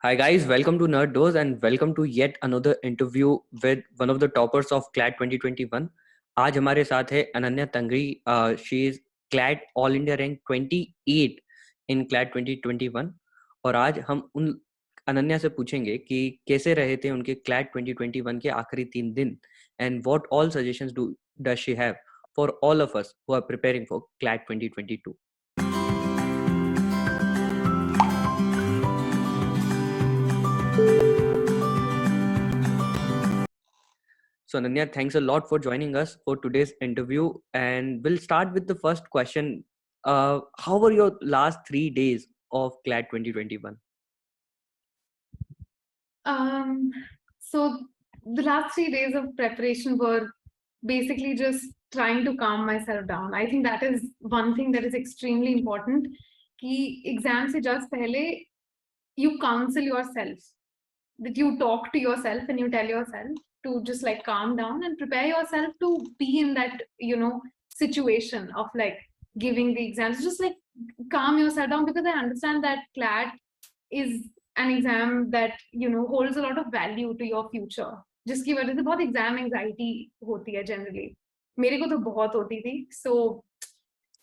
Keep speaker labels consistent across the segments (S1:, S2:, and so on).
S1: Hi guys, welcome to NerdDose and welcome to yet another interview with one of the toppers of CLAT 2021. आज हमारे साथ है Ananya Tangri. She is CLAT all India rank 28 in CLAT 2021 और आज हम उन अनन्या से पूछेंगे कि कैसे रहे थे उनके CLAT 2021 के आखिरी 3 दिन and what all suggestions does she have for all of us who are preparing for CLAT 2022. So, Ananya, thanks a lot for joining us for today's interview. And we'll start with the first question. How were your last 3 days of CLAT 2021?
S2: So the last 3 days of preparation were basically just trying to calm myself down. I think that is one thing that is extremely important. कि exam से just पहले you counsel yourself, that you talk to yourself and you tell yourself to just like calm down and prepare yourself to be in that situation of like giving the exams. Just like calm yourself down, because I understand that CLAT is an exam that holds a lot of value to your future. जिसकी वजह से बहुत exam anxiety होती है generally. मेरे को तो बहुत होती थी. So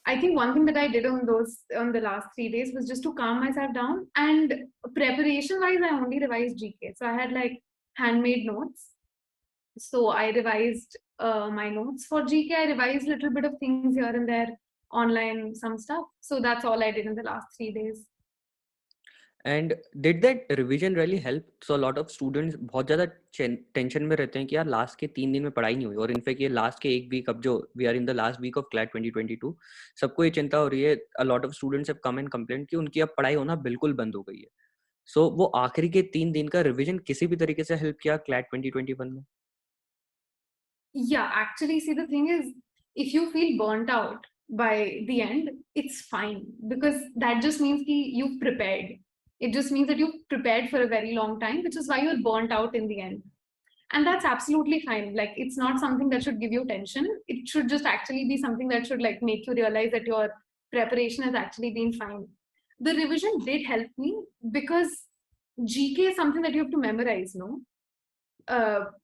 S2: I think one thing that I did on the last 3 days was just to calm myself down. And preparation wise, I only revised GK. So I had like handmade notes. So I revised my notes for GK. I revised a little bit of things here and there online, some stuff. So that's all I did in the last 3 days.
S1: And did that revision really help? So a lot of students बहुत ज़्यादा tension में रहते हैं कि यार last के 3 दिन में पढ़ाई नहीं हुई, और इनफैक्ट ये लास्ट के एक वीक, अब जो we are in the last week of CLAT 2022, सबको ये चिंता हो रही है. A lot of students have come and complaint कि उनकी अब पढ़ाई होना बिल्कुल बंद हो गई है. सो वो आखिरी के 3 दिन का रिविजन किसी भी तरीके से हेल्प किया CLAT 2021 में?
S2: Yeah, actually, see, the thing is, if you feel burnt out by the end, it's fine, because that just means that you've prepared. It just means that you've prepared for a very long time, which is why you're burnt out in the end. And that's absolutely fine. Like, it's not something that should give you tension. It should just actually be something that should like make you realize that your preparation has actually been fine. The revision did help me because GK is something that you have to memorize, no?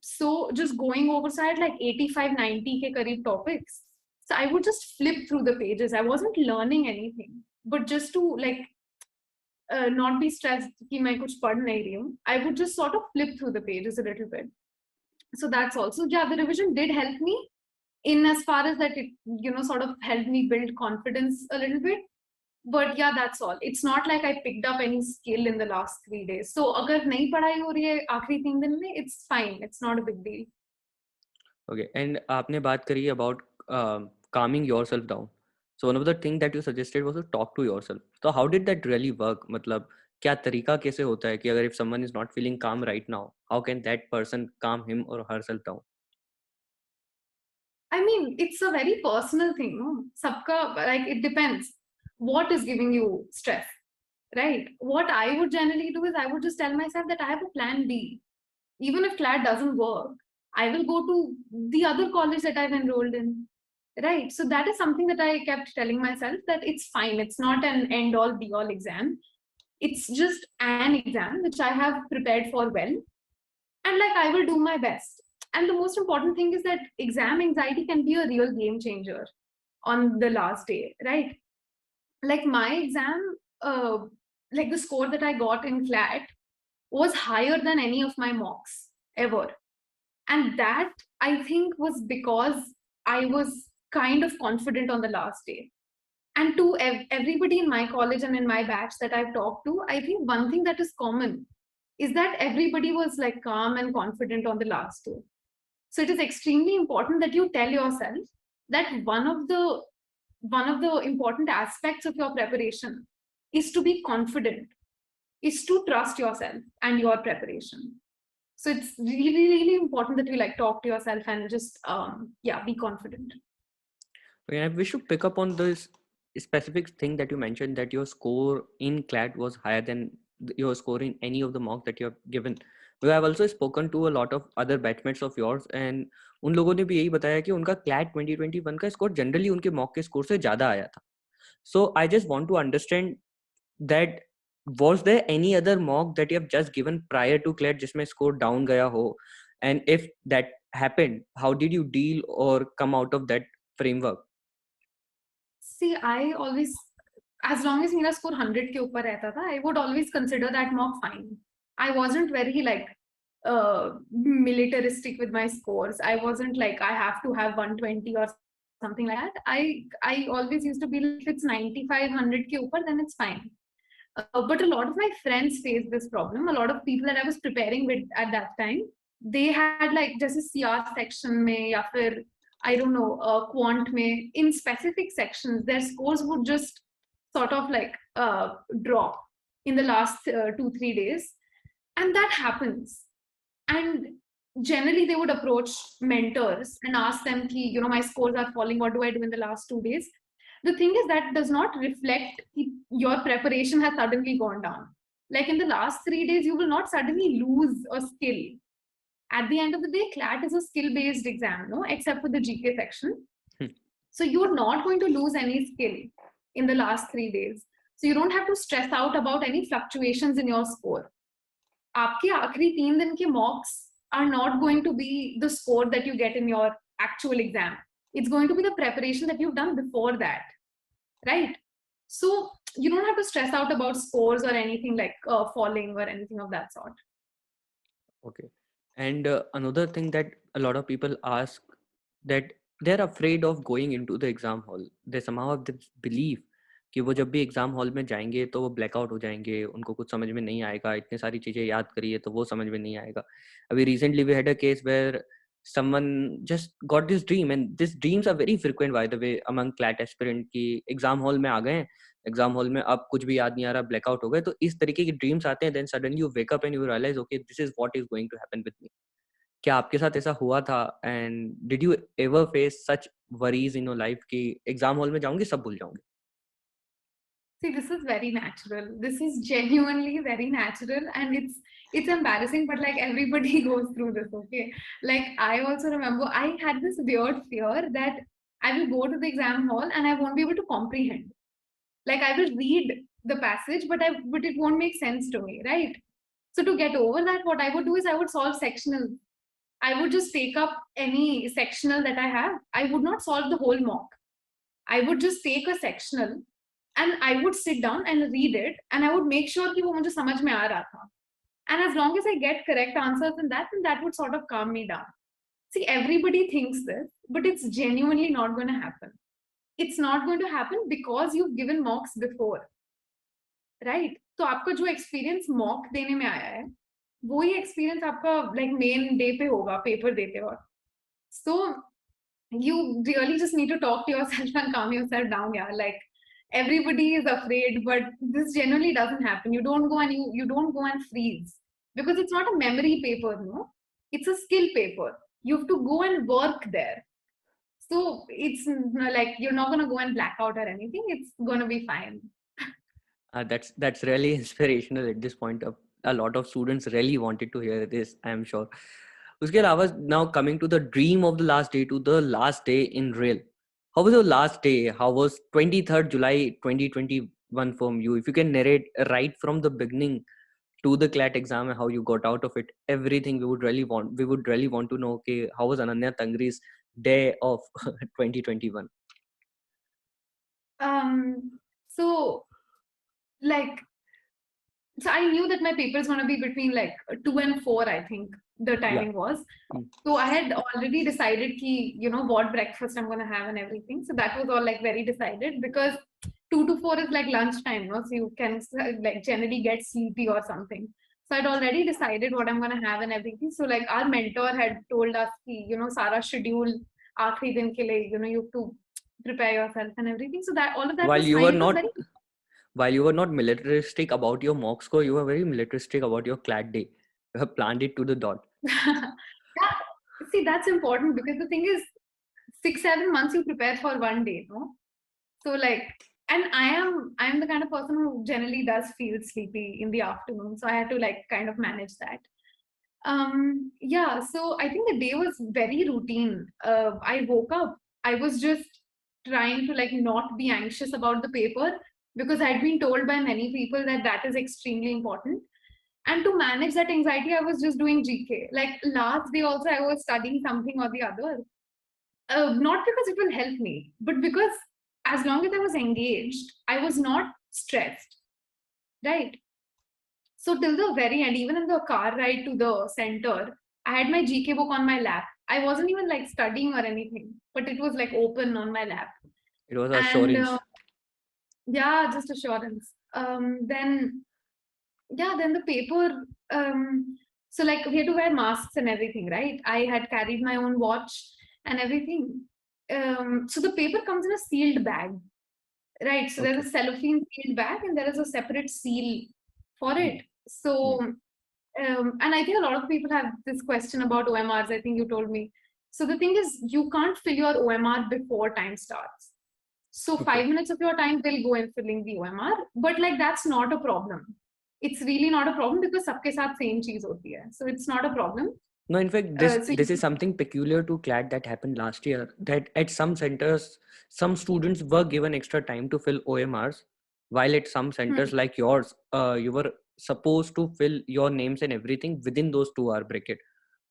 S2: So just going over, so I had like 85-90 ke kareeb topics. So I would just flip through the pages. I wasn't learning anything, but just to like not be stressed कि मैं कुछ पढ़ नहीं रही हूँ, I would just sort of flip through the pages a little bit. So that's also, yeah, the revision did help me in as far as that it sort of helped me build confidence a little bit. But yeah, that's all. It's not like I picked up any skill in the last 3 days. So अगर नहीं पढ़ाई हो रही है आखिरी 3 दिन में, it's fine. It's not a big deal.
S1: Okay, and आपने बात करी about calming yourself down. So one of the things that you suggested was to talk to yourself. So how did that really work? मतलब क्या तरीका कैसे होता है कि अगर if someone is not feeling calm right now, how can that person calm him or herself down?
S2: I mean, it's a very personal thing, no? सबका, like, it depends. What is giving you stress, right? What I would generally do is I would just tell myself that I have a plan B. Even if CLAT doesn't work, I will go to the other college that I've enrolled in, right? So that is something that I kept telling myself, that it's fine. It's not an end all be all exam. It's just an exam which I have prepared for well. And like, I will do my best. And the most important thing is that exam anxiety can be a real game changer on the last day, right? Like my exam, like the score that I got in CLAT was higher than any of my mocks ever. And that, I think, was because I was kind of confident on the last day. And to everybody in my college and in my batch that I've talked to, I think one thing that is common is that everybody was like calm and confident on the last day. So it is extremely important that you tell yourself that one of the important aspects of your preparation is to be confident, is to trust yourself and your preparation. So it's really, really important that you like talk to yourself and just be confident.
S1: I wish to pick up on this specific thing that you mentioned, that your score in CLAT was higher than your score in any of the mock that you have given. We have also spoken to a lot of other batchmates of yours, and उन लोगों ने भी यही बताया कि उनका CLAT 2021 का score generally उनके मॉक के स्कोर से ज़्यादा आया था. So I just want to understand that was there any other mock that you have just given prior to CLAT जिसमें score down गया हो? And if that happened, how did you deal or come out of that framework?
S2: See, I always, as long as मेरा score 100 के ऊपर रहता था, I would always consider that mock fine. I wasn't very like militaristic with my scores. I wasn't like I have to have 120 or something like that. I always used to be like, if it's 95, 100 ke upar, then it's fine. But a lot of my friends faced this problem. A lot of people that I was preparing with at that time, they had like just a CR section mein, ya fir, I don't know, quant mein, in specific sections, their scores would just sort of like drop in the last 2-3 days. And that happens. And generally they would approach mentors and ask them ki, you know, my scores are falling, what do I do in the last 2 days? The thing is that does not reflect your preparation has suddenly gone down. Like in the last 3 days you will not suddenly lose a skill. At the end of the day, CLAT is a skill based exam, no, except for the GK section. So you're not going to lose any skill in the last 3 days, so you don't have to stress out about any fluctuations in your score. आपके आखिरी 3 दिन के mocks are not going to be the score that you get in your actual exam. It's going to be the preparation that you've done before that, right? So you don't have to stress out about scores or anything like falling or anything of that sort.
S1: Okay. And another thing that a lot of people ask, that they're afraid of going into the exam hall. They somehow have this belief कि वो जब भी exam hall में जाएंगे तो वो blackout हो जाएंगे, उनको कुछ समझ में नहीं आएगा, इतने सारी चीजें याद करिए तो वो समझ में नहीं आएगा. अभी recently we had a case where someone just got this dream, and these dreams are very frequent by the way among CLAT aspirant कि एग्जाम हॉल में आ गए हैं, एग्जाम हॉल में अब कुछ भी याद नहीं आ रहा, ब्लैकआउट हो गए. तो इस तरीके के ड्रीम्स आते हैं, then suddenly you wake up and you realise okay this is what is going to happen with me. क्या आपके साथ ऐसा हुआ था? And did you ever face such worries in your life कि एग्जाम हॉल में जाऊंगी सब भूल जाऊंगी?
S2: See, this is very natural. This is genuinely very natural, and it's embarrassing, but like everybody goes through this, okay? Like I also remember I had this weird fear that I will go to the exam hall and I won't be able to comprehend. Like I will read the passage, but it won't make sense to me, right? So to get over that, what I would do is I would solve sectional. I would just take up any sectional that I have. I would not solve the whole mock. I would just take a sectional and I would sit down and read it, and I would make sure कि वो मुझे समझ में आ रहा था. And as long as I get correct answers in that, then that would sort of calm me down. See, everybody thinks this, but it's genuinely not going to happen. It's not going to happen because you've given mocks before, right? तो आपका जो experience mock देने में आया है, वही experience आपका like main day पे होगा paper देते वक्त. So you really just need to talk to yourself and calm yourself down. Yeah, like everybody is afraid, but this generally doesn't happen. You don't go and you don't go and freeze, because it's not a memory paper, no, it's a skill paper. You have to go and work there. So it's like you're not going to go and black out or anything. It's going to be fine.
S1: That's really inspirational at this point. A lot of students really wanted to hear this, I am sure. उसके अलावा now coming to the dream of the last day, to the last day in real. How was your last day? How was 23rd July 2021 from you? If you can narrate right from the beginning to the CLAT exam and how you got out of it, everything we would really want to know. Okay, how was Ananya Tangri's day of 2021?
S2: So like, so I knew that my paper is going to be between like 2 and 4, I think the timing was. So I had already decided ki, you know, what breakfast I'm going to have and everything. So that was all like very decided, because 2 to 4 is like lunchtime, no? So you can like generally get sleepy or something. So I'd already decided what I'm going to have and everything. So like our mentor had told us ki, you know, Sara schedule aakhri din ke liye, you know, you have to prepare yourself and everything. So that all of that
S1: While
S2: was
S1: you
S2: fine.
S1: were
S2: It was
S1: not
S2: very
S1: while you were not militaristic about your mock score, you were very militaristic about your CLAT day. You have planned it to the dot.
S2: yeah. See, that's important, because the thing is, 6-7 months you prepare for one day, no? So like, and I'm the kind of person who generally does feel sleepy in the afternoon, so I had to like kind of manage that. Yeah, so I think the day was very routine. I woke up, I was just trying to like not be anxious about the paper. because I'd been told by many people that that is extremely important. And to manage that anxiety, I was just doing GK. Like last day also, I was studying something or the other. Not because it will help me, but because as long as I was engaged, I was not stressed, right? So till the very end, even in the car ride to the center, I had my GK book on my lap. I wasn't even like studying or anything, but it was like open on my lap.
S1: It was
S2: And
S1: assurance.
S2: yeah, just assurance. Then the paper. So like we had to wear masks and everything, right? I had carried my own watch and everything. So the paper comes in a sealed bag, right? So there's
S1: Okay.
S2: a cellophane sealed bag and there is a separate seal for
S1: Hmm.
S2: it. So,
S1: Hmm.
S2: and I think a lot of people have this question about OMRs. I think you told me. So the thing is, you can't fill your OMR before time starts. So
S1: Okay.
S2: 5 minutes of your time will go in filling the OMR, but like that's not a problem. It's really not a problem because सबके साथ same चीज होती है. So it's not a problem.
S1: No, in fact,
S2: So
S1: this is something peculiar to CLAT that happened last year. That at some centers, some students were given extra time to fill OMRs, while at some
S2: hmm,
S1: centers like yours, you were supposed to fill your names and everything within those 2 hour bracket.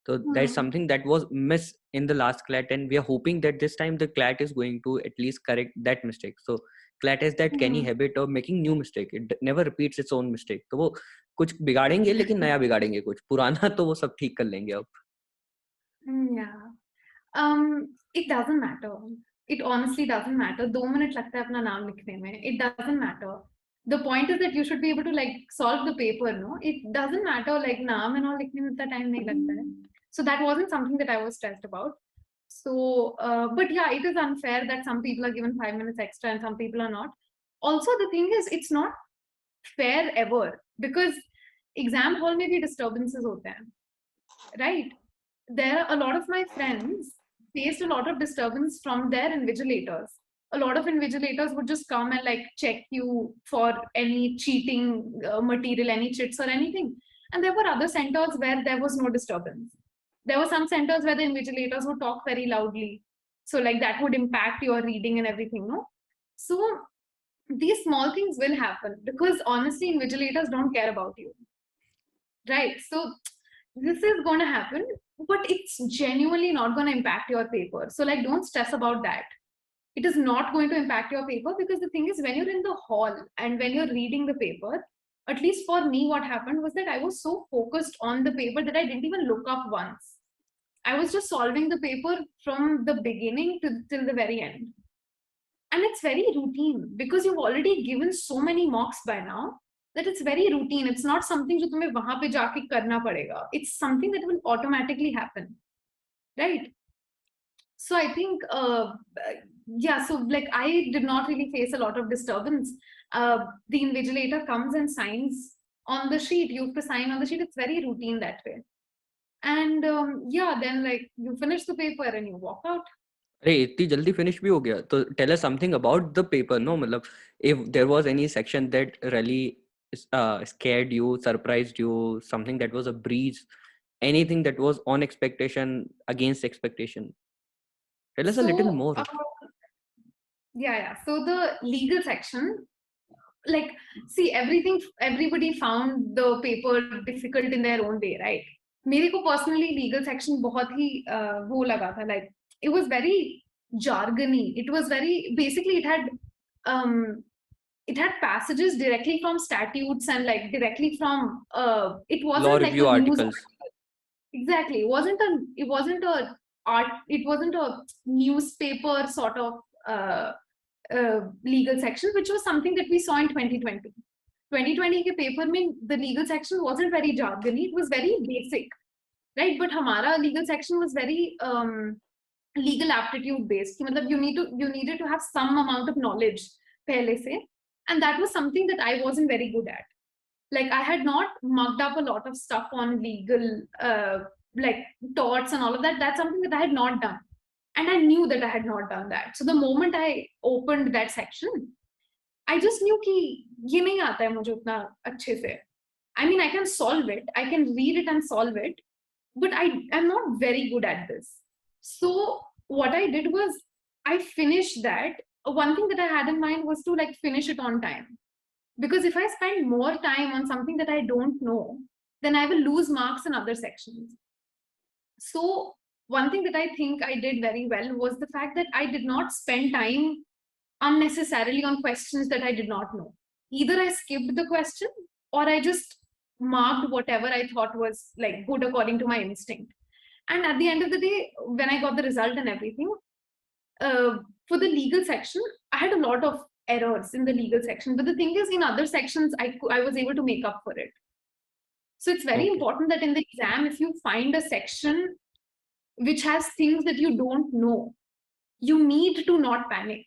S1: So that's
S2: hmm,
S1: something that was missed in the last CLAT, and we are hoping that this time the CLAT is going to at least correct that mistake. So CLAT has that canny
S2: hmm.
S1: habit of making new mistake. It never repeats its own mistake. तो वो कुछ बिगाड़ेंगे लेकिन नया बिगाड़ेंगे, कुछ पुराना तो वो सब ठीक कर लेंगे अब.
S2: Yeah. It doesn't matter. It honestly doesn't matter. 2 minutes लगता है अपना नाम लिखने में. It doesn't matter. The point is that you should be able to like solve the paper, no? It doesn't matter like नाम and all लिखने में इतना time नहीं लगता है. So that wasn't something that I was stressed about. So, but yeah, it is unfair that some people are given 5 minutes extra and some people are not. Also, the thing is, it's not fair ever because exam hall में भी disturbances होते हैं, right? There are a lot of my friends faced a lot of disturbance from their invigilators. A lot of invigilators would just come and like check you for any cheating material, any chits or anything. And there were other centers where there was no disturbance. There were some centers where the invigilators would talk very loudly. So like that would impact your reading and everything, no? So these small things will happen because honestly, invigilators don't care about you, right? So this is going to happen, but it's genuinely not going to impact your paper. So like don't stress about that. It is not going to impact your paper because the thing is when you're in the hall and when you're reading the paper, at least for me what happened was that I was so focused on the paper that I didn't even look up once. I was just solving the paper from the beginning to till the very end. And it's very routine because you've already given so many mocks by now that it's very routine. It's not something जो तुम्हें वहां पे जाके करना पड़ेगा. It's something that will automatically happen, right? So I think, yeah. So like I did not really face a lot of disturbance. The invigilator comes and signs on the sheet. You have to sign on the sheet. It's very routine that way. And yeah, then like you finish the paper and you walk out.
S1: अरे इतनी जल्दी finish भी हो गया तो tell us something about the paper no मतलब if there was any section that really scared you, surprised you, something that was a breeze, anything that was on expectation, against expectation, tell us a little
S2: So
S1: more.
S2: yeah. So the legal section, like, see, everybody found the paper difficult in their own way, right? मेरे को personally legal section बहुत ही वो लगा था, like it was very jargony. It was very basically um it had passages directly from statutes and like directly from it
S1: Law
S2: wasn't like
S1: review
S2: a news
S1: articles.
S2: article. Exactly. It wasn't a art, it wasn't a newspaper sort of legal section, which was something that we saw in 2020. 2020 के paper में the legal section wasn't very jargony, it was very basic, right? But हमारा legal section was very legal aptitude based. कि मतलब you needed to have some amount of knowledge पहले से, and that was something that I wasn't very good at. Like I had not mucked up a lot of stuff on legal like torts and all of that. That's something that I had not done. And I knew that I had not done that. So the moment I opened that section, I just knew कि ये नहीं आता है मुझे उतना अच्छे से. I mean, I can solve it. I can read it and solve it. But I am not very good at this. So what I did was I finished that one thing that I had in mind was to like finish it on time. Because if I spend more time on something that I don't know, then I will lose marks in other sections. So one thing that I think I did very well was the fact that I did not spend time unnecessarily on questions that I did not know. Either I skipped the question or I just marked whatever I thought was like good according to my instinct. And at the end of the day, when I got the result and everything, for the legal section, I had a lot of errors in the legal section. But the thing is, in other sections, I was able to make up for it. So it's very
S1: Okay.
S2: important that in the exam, if you find a section which has things that you don't know, you need to not panic,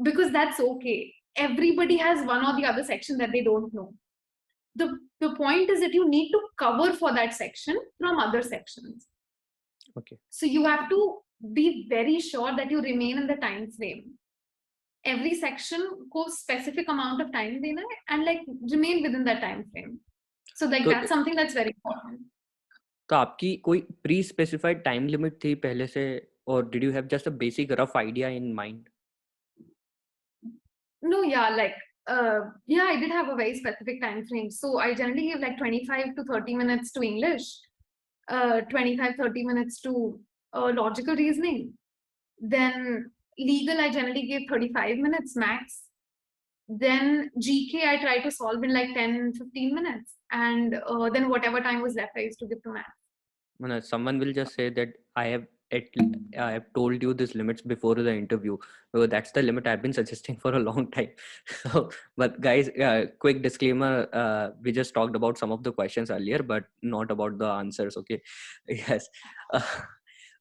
S2: because that's okay. Everybody has one or the other section that they don't know. The point is that you need to cover for that section from other sections.
S1: Okay.
S2: So you have to be very sure that you remain in the time frame. Every section को specific amount of time देना है and like remain within that time frame. So like
S1: तो
S2: that's something that's very important.
S1: तो आपकी कोई pre specified time limit थी पहले से, और did you have just a basic rough idea in mind?
S2: No, yeah, like yeah, I did have a very specific time frame. So I generally give like 25 to 30 minutes to English, 25-30 minutes to logical reasoning. Then legal, I generally give 35 minutes max. Then GK, I try to solve in like 10-15 minutes. And then whatever time was left, I used to give to math.
S1: Someone will just say that I have told you this limits before the interview. So that's the limit I've been suggesting for a long time. So, but guys, quick disclaimer: we just talked about some of the questions earlier, but not about the answers. Okay, yes. Uh,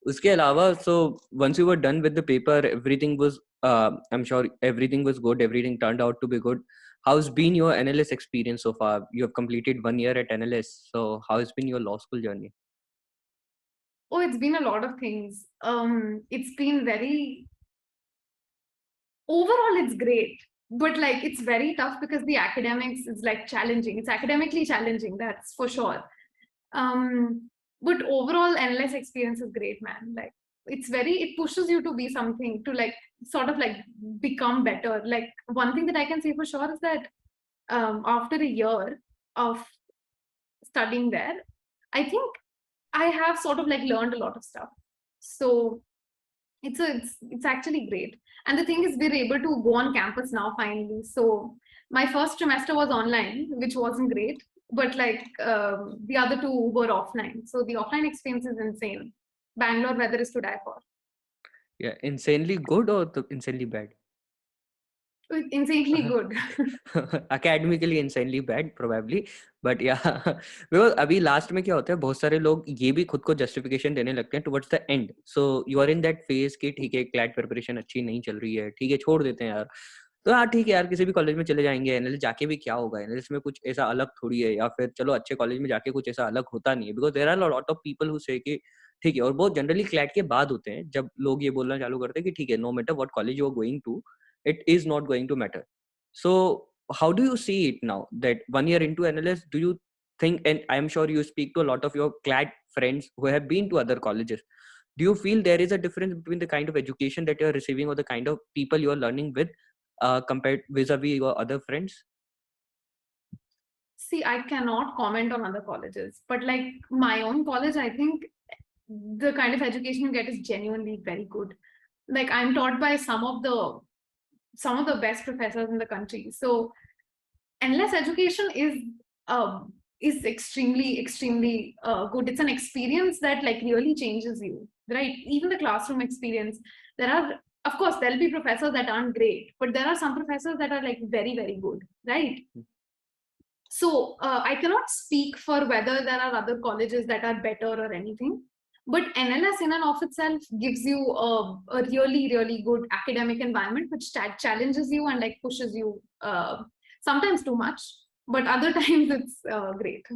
S1: उसके अलावा, so once you were done with the paper, everything was, I'm sure everything was good. Everything turned out to be good. How's been your NLS experience so far? You have completed 1 year at NLS. So how has been your law school journey?
S2: Oh, it's been a lot of things. It's been very, overall, it's great. But like, it's very tough because the academics is like challenging. It's academically challenging, that's for sure. But overall, NLS experience is great, man. Like, it pushes you to be something, to like, sort of like become better. Like, one thing that I can say for sure is that after a year of studying there, I think I have sort of like learned a lot of stuff. So it's actually great. And the thing is, we're able to go on campus now finally. So my first trimester was online, which wasn't great, but like the other two were offline. So the offline experience is insane. Bangalore weather is to die for.
S1: Yeah, insanely good or insanely bad?
S2: It's insanely good.
S1: Academically insanely bad probably, but yeah. Because अभी last में क्या होता है, बहुत सारे लोग ये भी खुद को जस्टिफिकेशन देने लगते हैं towards the end. So you are in that phase कि ठीक है, क्लैट प्रिपरेशन अच्छी नहीं चल रही है, ठीक है छोड़ देते हैं यार. तो हाँ ठीक है यार, किसी भी कॉलेज में चले जाएंगे, एनएलएस जाके भी क्या होगा, एनएलएस में कुछ ऐसा अलग थोड़ी है, या फिर चलो अच्छे कॉलेज में जाके कुछ ऐसा अलग होता नहीं है. Because there are lot of people who say कि ठीक है, और बहुत जनरली क्लैट के बाद होते हैं जब लोग ये बोलना चालू करते हैं कि ठीक है, no matter what college you are going to, it is not going to matter. So how do you see it now that 1 year into NLS? Do you think, and I'm sure you speak to a lot of your CLAT friends who have been to other colleges, do you feel there is a difference between the kind of education that you're receiving or the kind of people you're learning with, compared vis-a-vis your other friends?
S2: See, I cannot comment on other colleges, but like my own college, I think the kind of education you get is genuinely very good. Like I'm taught by some of the best professors in the country. So endless education is extremely good. It's an experience that like really changes you, right? Even the classroom experience. There are, of course, there'll be professors that aren't great, but there are some professors that are like very good, right? So I cannot speak for whether there are other colleges that are better or anything. But NLS in and of itself gives you a really good academic environment, which challenges you and like pushes you sometimes too much, but other times it's great.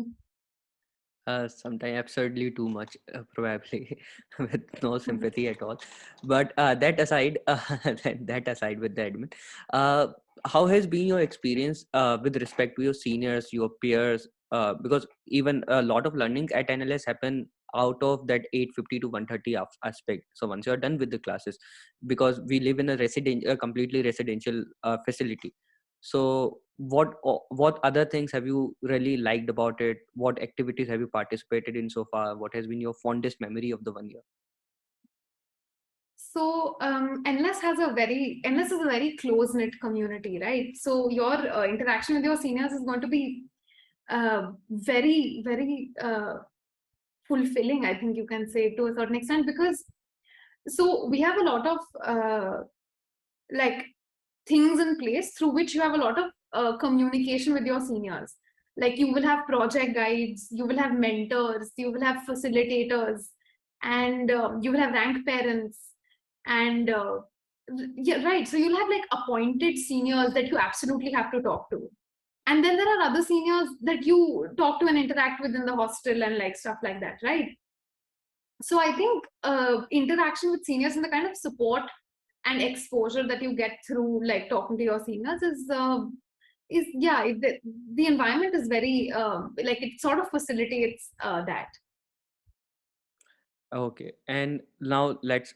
S1: Sometimes absurdly too much, probably, with no sympathy at all. But that aside, that aside with the admin, how has been your experience with respect to your seniors, your peers? because even a lot of learning at NLS happen out of that 8:50 to 1:30 aspect. So once you're done with the classes, because we live in a completely residential facility. So what other things have you really liked about it? What activities have you participated in so far? What has been your fondest memory of the 1 year?
S2: So NLS is a very close knit community, right? So your interaction with your seniors is going to be very fulfilling, I think you can say, to a certain extent, because so we have a lot of like things in place through which you have a lot of communication with your seniors. Like you will have project guides, you will have mentors, you will have facilitators, and you will have rank parents, and yeah, right. So you'll have like appointed seniors that you absolutely have to talk to, and then there are other seniors that you talk to and interact with in the hostel and like stuff like that, right? So I think interaction with seniors and the kind of support and exposure that you get through like talking to your seniors is yeah, the environment is very like it sort of facilitates that.
S1: Okay, and now let's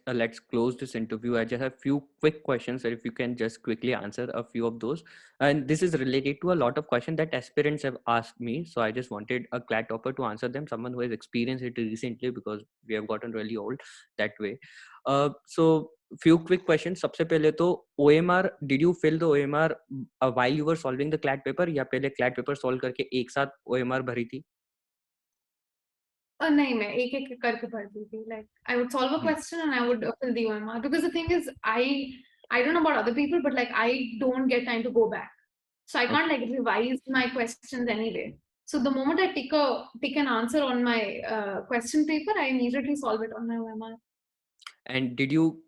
S1: close this interview. I just have few quick questions, and if you can just quickly answer a few of those. And this is related to a lot of questions that aspirants have asked me. So I just wanted a CLAT topper to answer them, someone who has experienced it recently, because we have gotten really old that way. So few quick questions. सबसे पहले तो OMR, did you fill the OMR while you were solving the CLAT paper, या पहले CLAT paper solve करके एक साथ OMR भरी थी?
S2: नहीं, मैं एक-एक करके पढ़ती थी. Like, I would solve a question and I would fill the OMR. Because the thing is, I don't know about other people, but like I don't get time to go back. So I can't
S1: Okay.
S2: like revise my questions anyway. So the moment I pick an answer on my question paper, I immediately solve it on my OMR.
S1: And did you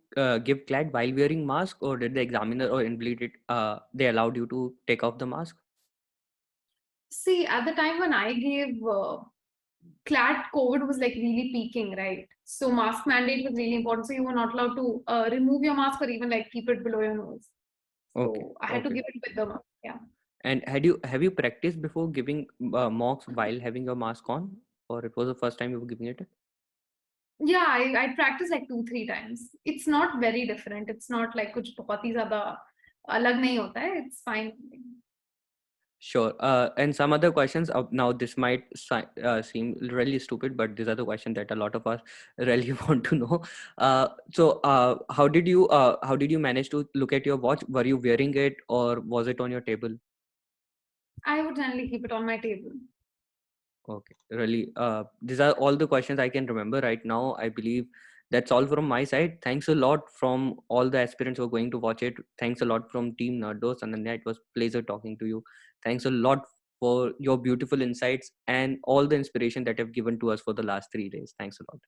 S1: give CLAT while wearing mask, or did the examiner or invalidate they allowed you to take off the mask?
S2: See, at the time when I gave CLAT, COVID was like really peaking, right? So mask mandate was really important. So you were not allowed to remove your mask or even like keep it below your nose.
S1: Okay,
S2: So I had to
S1: okay.
S2: give it with the mask. Yeah.
S1: And have you practiced before giving mocks while having your mask on, or it was the first time you were giving it?
S2: Yeah, I practiced like 2, 3 times. It's not very different. It's not like कुछ बहुत ही ज़्यादा अलग नहीं होता है. It's fine.
S1: Sure. And some other questions. Now, this might seem really stupid, but these are the questions that a lot of us really want to know. How did you manage to look at your watch? Were you wearing it, or was it on your table?
S2: I would generally keep it on my table.
S1: Okay, really. These are all the questions I can remember right now. I believe that's all from my side. Thanks a lot from all the aspirants who are going to watch it. Thanks a lot from Team NerdDose. Ananya, it was pleasure talking to you. Thanks a lot for your beautiful insights and all the inspiration that you've given to us for the last 3 days. Thanks a lot.